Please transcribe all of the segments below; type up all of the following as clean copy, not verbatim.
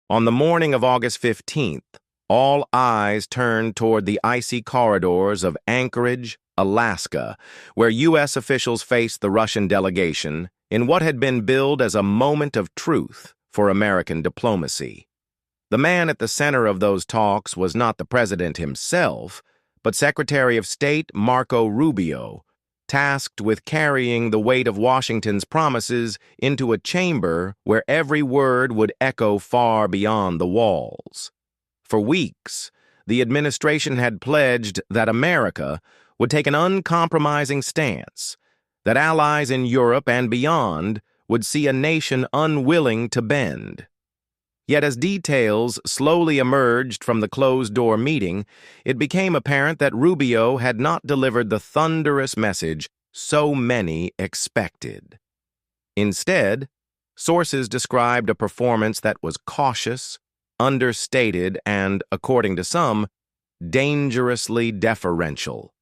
On the morning of August 15th, all eyes turned toward the icy corridors of Anchorage, Alaska, where U.S. officials faced the Russian delegation in what had been billed as a moment of truth for American diplomacy. The man at the center of those talks was not the president himself, but Secretary of State Marco Rubio, tasked with carrying the weight of Washington's promises into a chamber where every word would echo far beyond the walls. For weeks, the administration had pledged that America would take an uncompromising stance, that allies in Europe and beyond would see a nation unwilling to bend. Yet as details slowly emerged from the closed-door meeting, it became apparent that Rubio had not delivered the thunderous message so many expected. Instead, sources described a performance that was cautious, understated, and, according to some, dangerously deferential.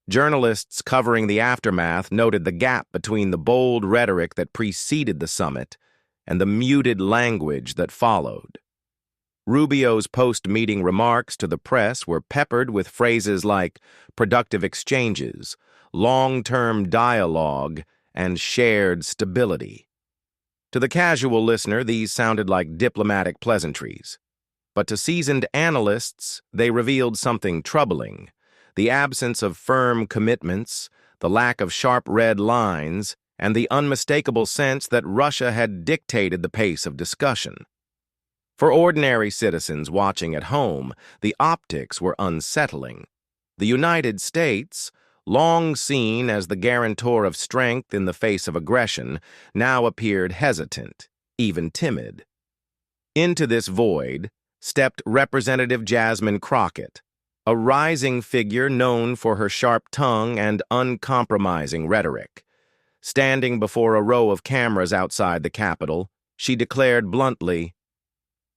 Journalists covering the aftermath noted the gap between the bold rhetoric that preceded the summit and the muted language that followed. Rubio's post-meeting remarks to the press were peppered with phrases like productive exchanges, long-term dialogue, and shared stability. To the casual listener, these sounded like diplomatic pleasantries. But to seasoned analysts, they revealed something troubling: the absence of firm commitments, the lack of sharp red lines, and the unmistakable sense that Russia had dictated the pace of discussion. For ordinary citizens watching at home, the optics were unsettling. The United States, long seen as the guarantor of strength in the face of aggression, now appeared hesitant, even timid. Into this void stepped Representative Jasmine Crockett, a rising figure known for her sharp tongue and uncompromising rhetoric. Standing before a row of cameras outside the Capitol, she declared bluntly,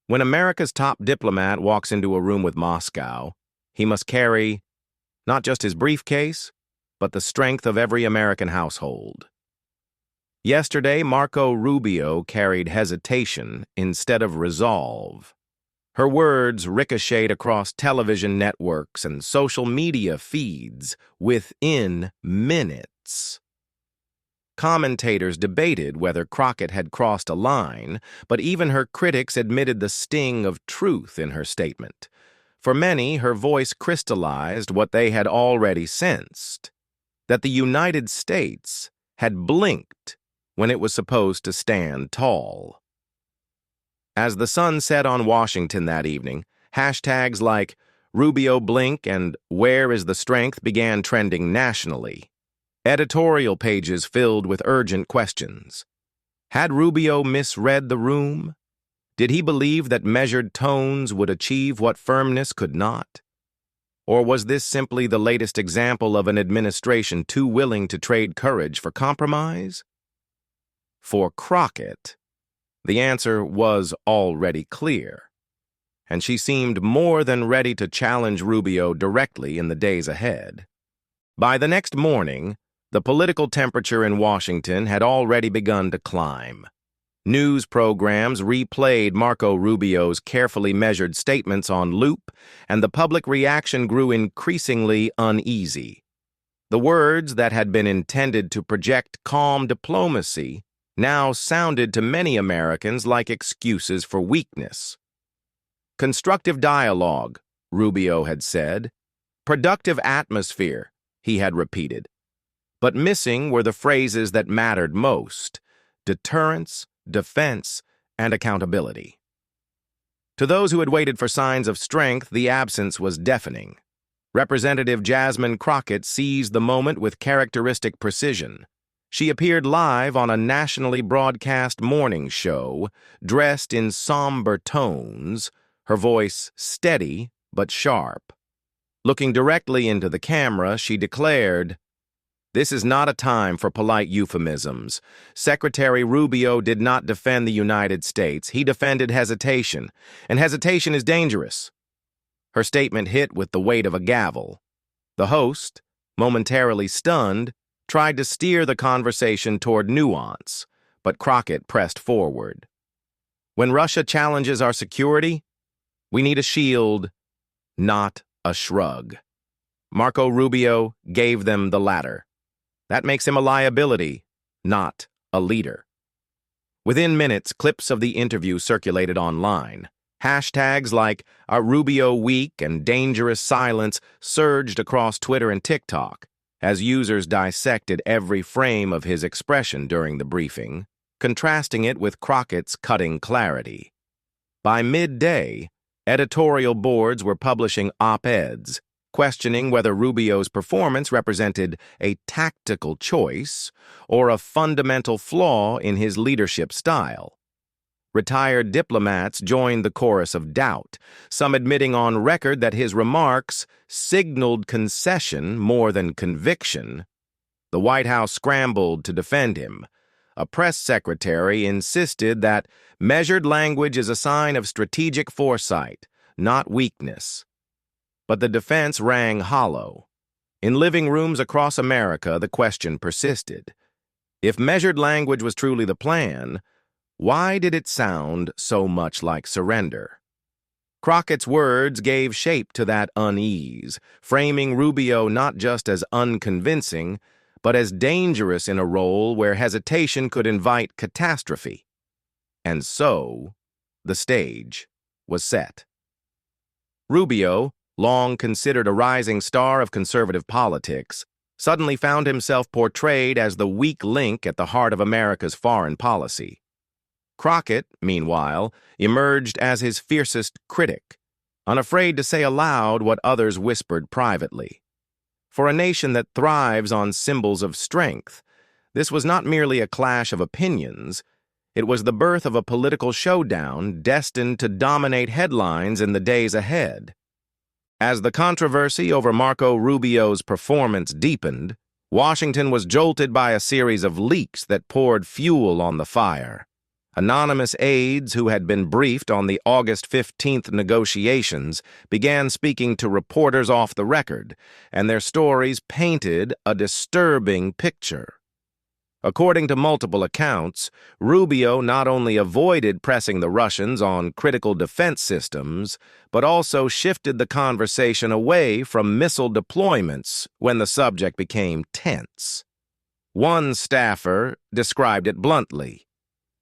"When America's top diplomat walks into a room with Moscow, he must carry not just his briefcase, but the strength of every American household." Yesterday, Marco Rubio carried hesitation instead of resolve. Her words ricocheted across television networks and social media feeds within minutes. Commentators debated whether Crockett had crossed a line, but even her critics admitted the sting of truth in her statement. For many, her voice crystallized what they had already sensed: that the United States had blinked when it was supposed to stand tall. As the sun set on Washington that evening, hashtags like Rubio Blink and Where is the Strength began trending nationally. Editorial pages filled with urgent questions. Had Rubio misread the room? Did he believe that measured tones would achieve what firmness could not? Or was this simply the latest example of an administration too willing to trade courage for compromise? For Crockett, the answer was already clear, and she seemed more than ready to challenge Rubio directly in the days ahead. By the next morning, the political temperature in Washington had already begun to climb. News programs replayed Marco Rubio's carefully measured statements on loop, and the public reaction grew increasingly uneasy. The words that had been intended to project calm diplomacy now sounded to many Americans like excuses for weakness. Constructive dialogue, Rubio had said. Productive atmosphere, he had repeated. But missing were the phrases that mattered most: deterrence, defense, and accountability. To those who had waited for signs of strength, the absence was deafening. Representative Jasmine Crockett seized the moment with characteristic precision. She appeared live on a nationally broadcast morning show, dressed in somber tones, her voice steady but sharp. Looking directly into the camera, she declared, "This is not a time for polite euphemisms. Secretary Rubio did not defend the United States. He defended hesitation, and hesitation is dangerous." Her statement hit with the weight of a gavel. The host, momentarily stunned, tried to steer the conversation toward nuance, but Crockett pressed forward. When Russia challenges our security, we need a shield, not a shrug. Marco Rubio gave them the latter. That makes him a liability, not a leader. Within minutes, clips of the interview circulated online. Hashtags like "Our Rubio Week" and "Dangerous Silence" surged across Twitter and TikTok as users dissected every frame of his expression during the briefing, contrasting it with Crockett's cutting clarity. By midday, editorial boards were publishing op-eds, questioning whether Rubio's performance represented a tactical choice or a fundamental flaw in his leadership style. Retired diplomats joined the chorus of doubt, some admitting on record that his remarks signaled concession more than conviction. The White House scrambled to defend him. A press secretary insisted that measured language is a sign of strategic foresight, not weakness. But the defense rang hollow. In living rooms across America, the question persisted. If measured language was truly the plan, why did it sound so much like surrender? Crockett's words gave shape to that unease, framing Rubio not just as unconvincing, but as dangerous in a role where hesitation could invite catastrophe. And so, the stage was set. Rubio, long considered a rising star of conservative politics, suddenly found himself portrayed as the weak link at the heart of America's foreign policy. Crockett, meanwhile, emerged as his fiercest critic, unafraid to say aloud what others whispered privately. For a nation that thrives on symbols of strength, this was not merely a clash of opinions, it was the birth of a political showdown destined to dominate headlines in the days ahead. As the controversy over Marco Rubio's performance deepened, Washington was jolted by a series of leaks that poured fuel on the fire. Anonymous aides who had been briefed on the August 15th negotiations began speaking to reporters off the record, and their stories painted a disturbing picture. According to multiple accounts, Rubio not only avoided pressing the Russians on critical defense systems, but also shifted the conversation away from missile deployments when the subject became tense. One staffer described it bluntly.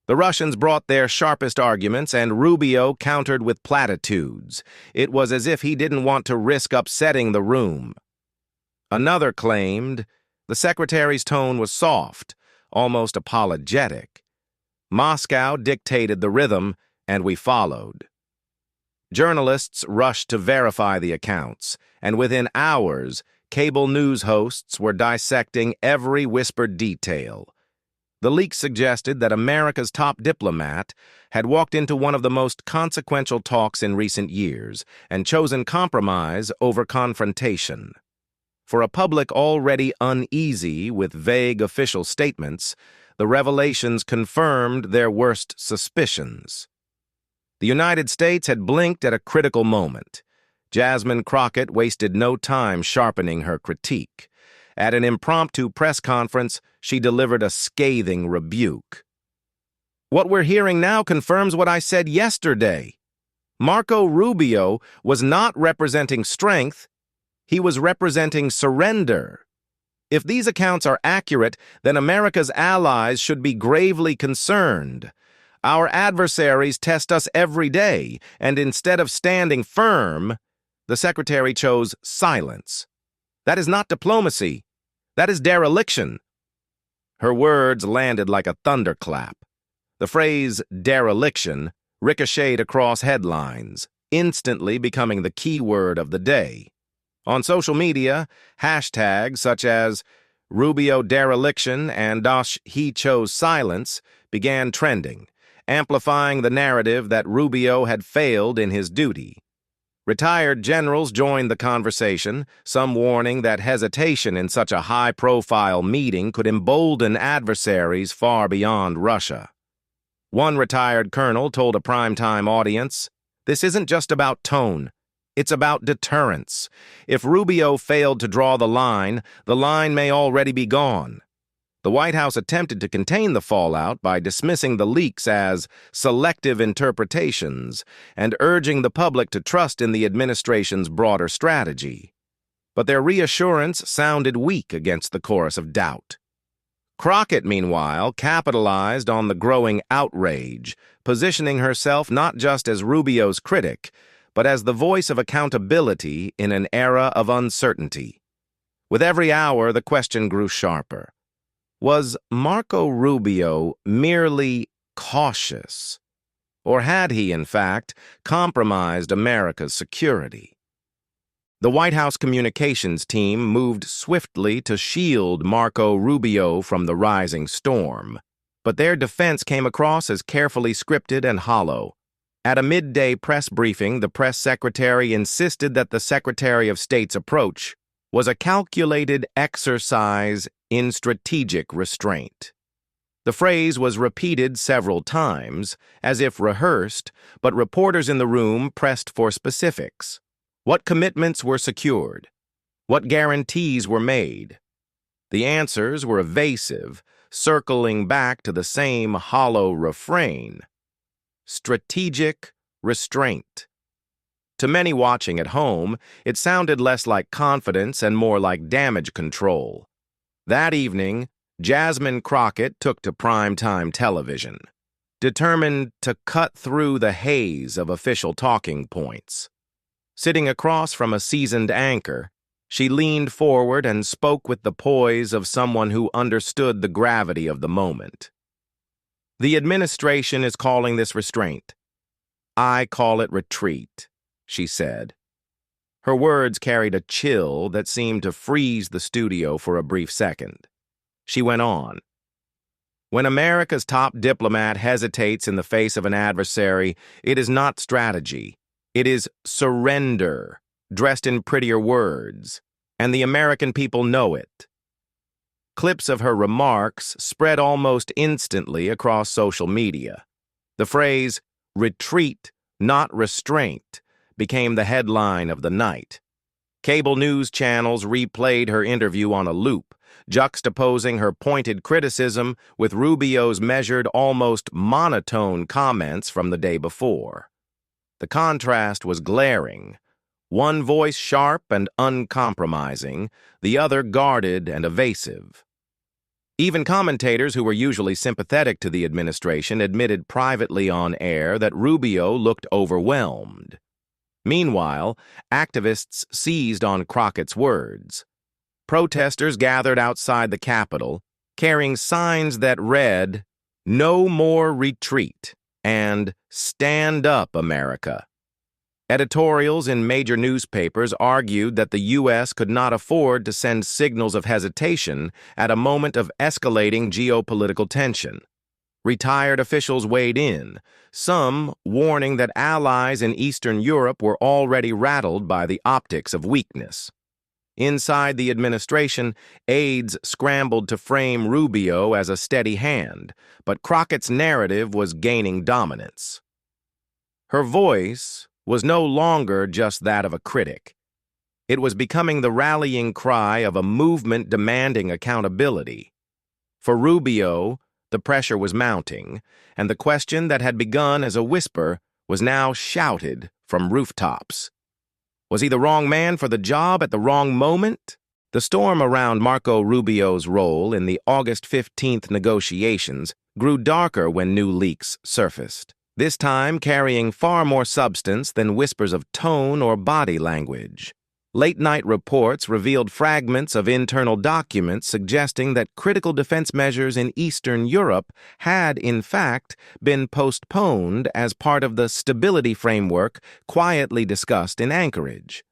The Russians brought their sharpest arguments, and Rubio countered with platitudes. It was as if he didn't want to risk upsetting the room. Another claimed the secretary's tone was soft, almost apologetic. Moscow dictated the rhythm, and we followed. Journalists rushed to verify the accounts, and within hours, cable news hosts were dissecting every whispered detail. The leaks suggested that America's top diplomat had walked into one of the most consequential talks in recent years and chosen compromise over confrontation. For a public already uneasy with vague official statements, the revelations confirmed their worst suspicions. The United States had blinked at a critical moment. Jasmine Crockett wasted no time sharpening her critique. At an impromptu press conference, she delivered a scathing rebuke. "What we're hearing now confirms what I said yesterday. Marco Rubio was not representing strength, he was representing surrender. If these accounts are accurate, then America's allies should be gravely concerned. Our adversaries test us every day, and instead of standing firm, the secretary chose silence. That is not diplomacy. That is dereliction." Her words landed like a thunderclap. The phrase dereliction ricocheted across headlines, instantly becoming the keyword of the day. On social media, hashtags such as Rubio dereliction and he chose silence began trending, amplifying the narrative that Rubio had failed in his duty. Retired generals joined the conversation, some warning that hesitation in such a high-profile meeting could embolden adversaries far beyond Russia. One retired colonel told a primetime audience, "This isn't just about tone. It's about deterrence. If Rubio failed to draw the line may already be gone." The White House attempted to contain the fallout by dismissing the leaks as selective interpretations and urging the public to trust in the administration's broader strategy. But their reassurance sounded weak against the chorus of doubt. Crockett, meanwhile, capitalized on the growing outrage, positioning herself not just as Rubio's critic, but as the voice of accountability in an era of uncertainty. With every hour, the question grew sharper. Was Marco Rubio merely cautious? Or had he, in fact, compromised America's security? The White House communications team moved swiftly to shield Marco Rubio from the rising storm, but their defense came across as carefully scripted and hollow. At a midday press briefing, the press secretary insisted that the Secretary of State's approach was a calculated exercise in strategic restraint. The phrase was repeated several times, as if rehearsed, but reporters in the room pressed for specifics. What commitments were secured? What guarantees were made? The answers were evasive, circling back to the same hollow refrain: strategic restraint. To many watching at home, it sounded less like confidence and more like damage control. That evening, Jasmine Crockett took to primetime television, determined to cut through the haze of official talking points. Sitting across from a seasoned anchor, she leaned forward and spoke with the poise of someone who understood the gravity of the moment. The administration is calling this restraint. I call it retreat, she said. Her words carried a chill that seemed to freeze the studio for a brief second. She went on. When America's top diplomat hesitates in the face of an adversary, it is not strategy. It is surrender, dressed in prettier words, and the American people know it. Clips of her remarks spread almost instantly across social media. The phrase, retreat, not restraint, became the headline of the night. Cable news channels replayed her interview on a loop, juxtaposing her pointed criticism with Rubio's measured, almost monotone comments from the day before. The contrast was glaring. One voice sharp and uncompromising, the other guarded and evasive. Even commentators who were usually sympathetic to the administration admitted privately on air that Rubio looked overwhelmed. Meanwhile, activists seized on Crockett's words. Protesters gathered outside the Capitol, carrying signs that read, "No more retreat," and "Stand up, America." Editorials in major newspapers argued that the U.S. could not afford to send signals of hesitation at a moment of escalating geopolitical tension. Retired officials weighed in, some warning that allies in Eastern Europe were already rattled by the optics of weakness. Inside the administration, aides scrambled to frame Rubio as a steady hand, but Crockett's narrative was gaining dominance. Her voice was no longer just that of a critic. It was becoming the rallying cry of a movement demanding accountability. For Rubio, the pressure was mounting, and the question that had begun as a whisper was now shouted from rooftops. Was he the wrong man for the job at the wrong moment? The storm around Marco Rubio's role in the August 15th negotiations grew darker when new leaks surfaced, this time carrying far more substance than whispers of tone or body language. Late-night reports revealed fragments of internal documents suggesting that critical defense measures in Eastern Europe had, in fact, been postponed as part of the stability framework quietly discussed in Anchorage.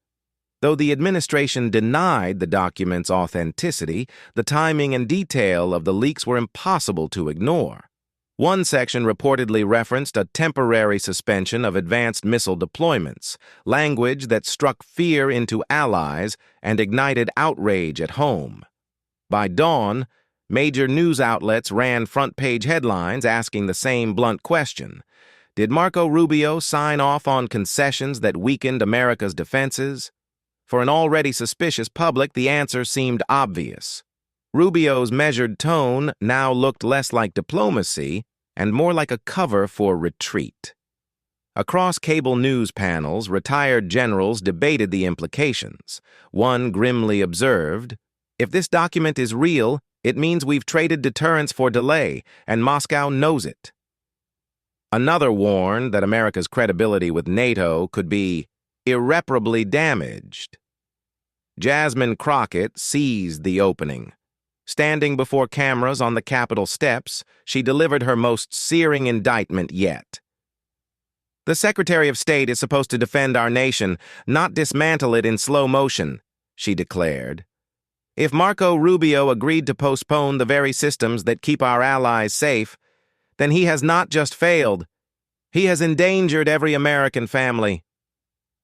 Though the administration denied the documents' authenticity, the timing and detail of the leaks were impossible to ignore. One section reportedly referenced a temporary suspension of advanced missile deployments, language that struck fear into allies and ignited outrage at home. By dawn, major news outlets ran front-page headlines asking the same blunt question: did Marco Rubio sign off on concessions that weakened America's defenses? For an already suspicious public, the answer seemed obvious. Rubio's measured tone now looked less like diplomacy and more like a cover for retreat. Across cable news panels, retired generals debated the implications. One grimly observed, "If this document is real, it means we've traded deterrence for delay, and Moscow knows it." Another warned that America's credibility with NATO could be irreparably damaged. Jasmine Crockett seized the opening. Standing before cameras on the Capitol steps, she delivered her most searing indictment yet. "The Secretary of State is supposed to defend our nation, not dismantle it in slow motion," she declared. "If Marco Rubio agreed to postpone the very systems that keep our allies safe, then he has not just failed, he has endangered every American family."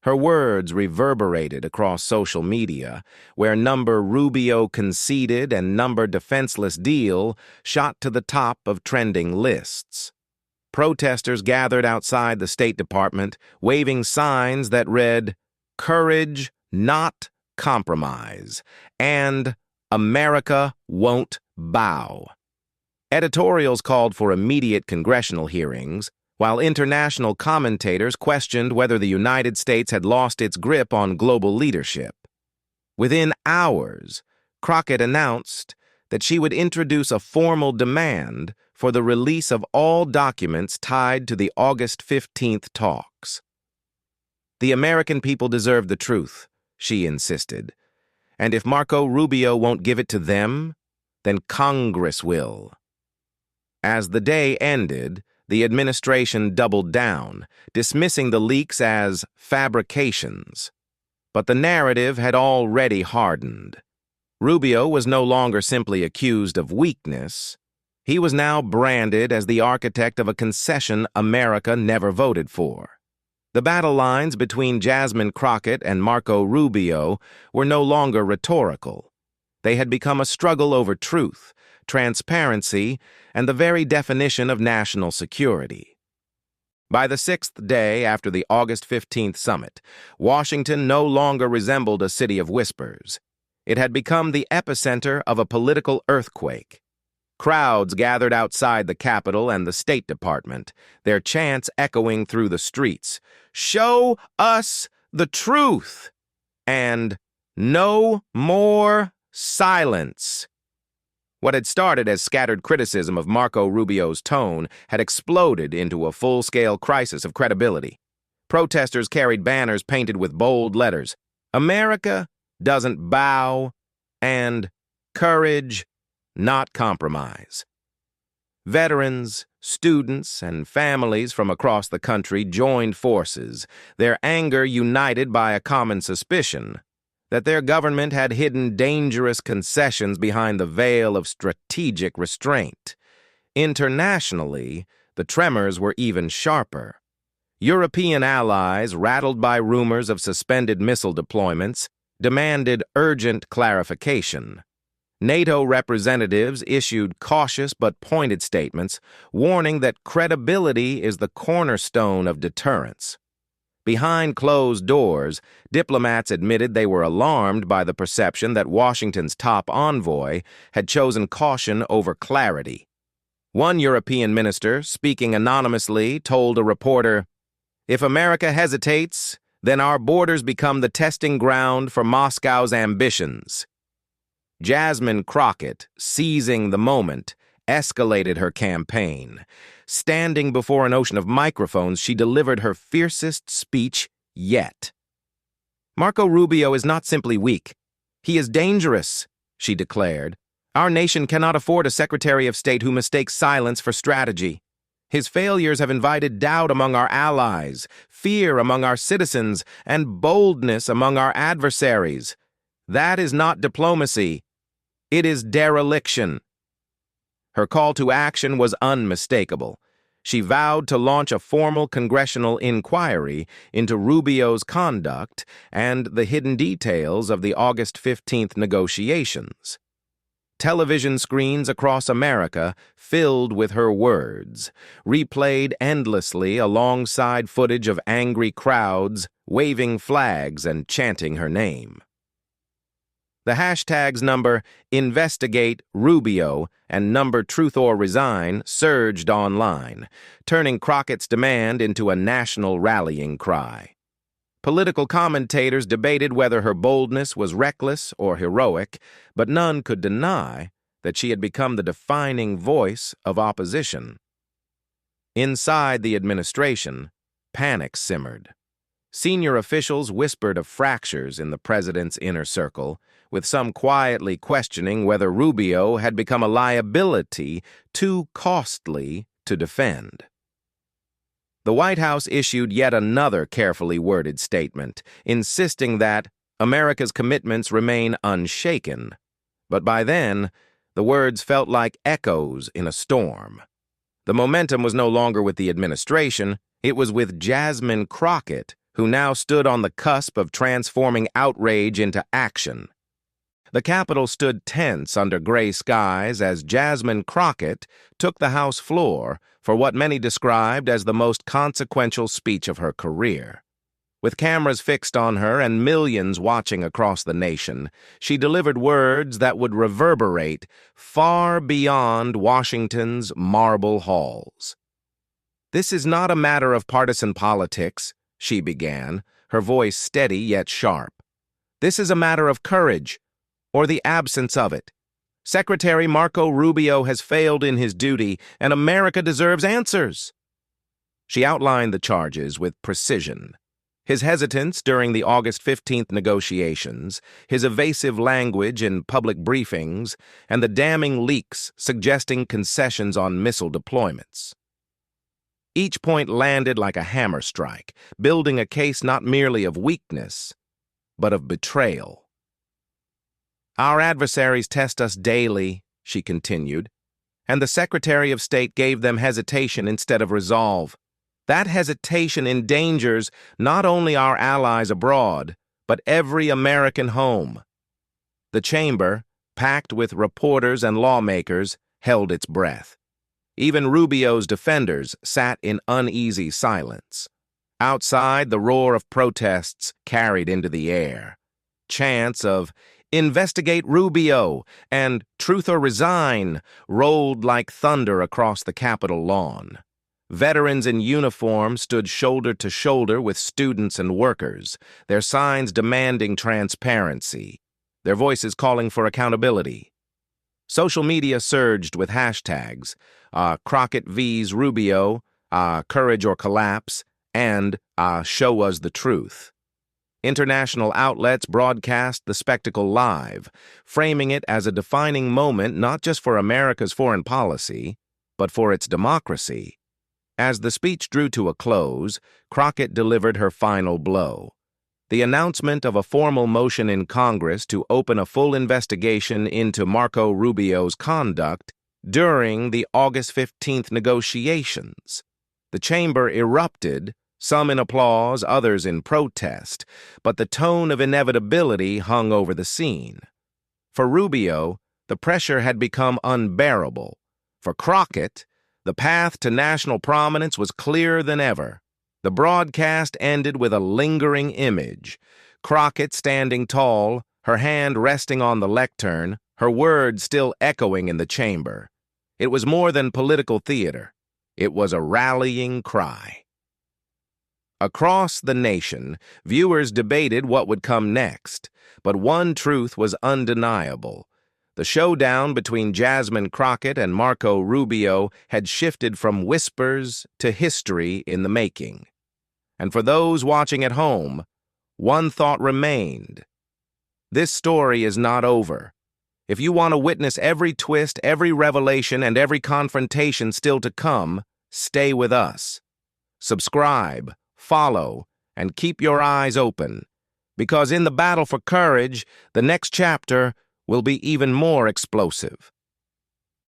Her words reverberated across social media, where number Rubio conceded and number defenseless deal shot to the top of trending lists. Protesters gathered outside the State Department, waving signs that read, "Courage, not compromise," and "America won't bow." Editorials called for immediate congressional hearings, while international commentators questioned whether the United States had lost its grip on global leadership. Within hours, Crockett announced that she would introduce a formal demand for the release of all documents tied to the August 15th talks. "The American people deserve the truth," she insisted, "and if Marco Rubio won't give it to them, then Congress will." As the day ended, the administration doubled down, dismissing the leaks as fabrications. But the narrative had already hardened. Rubio was no longer simply accused of weakness. He was now branded as the architect of a concession America never voted for. The battle lines between Jasmine Crockett and Marco Rubio were no longer rhetorical. They had become a struggle over truth, transparency, and the very definition of national security. By the sixth day after the August 15th summit, Washington no longer resembled a city of whispers. It had become the epicenter of a political earthquake. Crowds gathered outside the Capitol and the State Department, their chants echoing through the streets. "Show us the truth!" and "No more silence." What had started as scattered criticism of Marco Rubio's tone had exploded into a full-scale crisis of credibility. Protesters carried banners painted with bold letters, "America doesn't bow," and "Courage, not compromise." Veterans, students, and families from across the country joined forces, their anger united by a common suspicion that their government had hidden dangerous concessions behind the veil of strategic restraint. Internationally, the tremors were even sharper. European allies, rattled by rumors of suspended missile deployments, demanded urgent clarification. NATO representatives issued cautious but pointed statements, warning that credibility is the cornerstone of deterrence. Behind closed doors, diplomats admitted they were alarmed by the perception that Washington's top envoy had chosen caution over clarity. One European minister, speaking anonymously, told a reporter, "If America hesitates, then our borders become the testing ground for Moscow's ambitions." Jasmine Crockett, seizing the moment, escalated her campaign. Standing before an ocean of microphones, she delivered her fiercest speech yet. "Marco Rubio is not simply weak. He is dangerous," she declared. "Our nation cannot afford a Secretary of State who mistakes silence for strategy. His failures have invited doubt among our allies, fear among our citizens, and boldness among our adversaries. That is not diplomacy. It is dereliction." Her call to action was unmistakable. She vowed to launch a formal congressional inquiry into Rubio's conduct and the hidden details of the August 15th negotiations. Television screens across America filled with her words, replayed endlessly alongside footage of angry crowds waving flags and chanting her name. The hashtags number Investigate Rubio and number Truth or Resign surged online, turning Crockett's demand into a national rallying cry. Political commentators debated whether her boldness was reckless or heroic, but none could deny that she had become the defining voice of opposition. Inside the administration, panic simmered. Senior officials whispered of fractures in the president's inner circle, with some quietly questioning whether Rubio had become a liability too costly to defend. The White House issued yet another carefully worded statement, insisting that America's commitments remain unshaken. But by then, the words felt like echoes in a storm. The momentum was no longer with the administration, it was with Jasmine Crockett, who now stood on the cusp of transforming outrage into action. The Capitol stood tense under gray skies as Jasmine Crockett took the House floor for what many described as the most consequential speech of her career. With cameras fixed on her and millions watching across the nation, she delivered words that would reverberate far beyond Washington's marble halls. "This is not a matter of partisan politics," she began, her voice steady yet sharp. "This is a matter of courage, or the absence of it. Secretary Marco Rubio has failed in his duty, and America deserves answers." She outlined the charges with precision. His hesitance during the August 15th negotiations, his evasive language in public briefings, and the damning leaks suggesting concessions on missile deployments. Each point landed like a hammer strike, building a case not merely of weakness, but of betrayal. "Our adversaries test us daily," she continued, "and the Secretary of State gave them hesitation instead of resolve. That hesitation endangers not only our allies abroad, but every American home." The chamber, packed with reporters and lawmakers, held its breath. Even Rubio's defenders sat in uneasy silence. Outside, the roar of protests carried into the air. Chants of "Investigate Rubio" and "Truth or Resign" rolled like thunder across the Capitol lawn. Veterans in uniform stood shoulder to shoulder with students and workers, their signs demanding transparency, their voices calling for accountability. Social media surged with hashtags, Crockett vs. Rubio, Courage or Collapse, and Show Us the Truth. International outlets broadcast the spectacle live, framing it as a defining moment not just for America's foreign policy, but for its democracy. As the speech drew to a close, Crockett delivered her final blow: the announcement of a formal motion in Congress to open a full investigation into Marco Rubio's conduct during the August 15th negotiations. The chamber erupted, some in applause, others in protest, but the tone of inevitability hung over the scene. For Rubio, the pressure had become unbearable. For Crockett, the path to national prominence was clearer than ever. The broadcast ended with a lingering image: Crockett standing tall, her hand resting on the lectern, her words still echoing in the chamber. It was more than political theater. It was a rallying cry. Across the nation, viewers debated what would come next, but one truth was undeniable. The showdown between Jasmine Crockett and Marco Rubio had shifted from whispers to history in the making. And for those watching at home, one thought remained: this story is not over. If you want to witness every twist, every revelation, and every confrontation still to come, stay with us. Subscribe, follow, and keep your eyes open, because in the battle for courage, the next chapter will be even more explosive.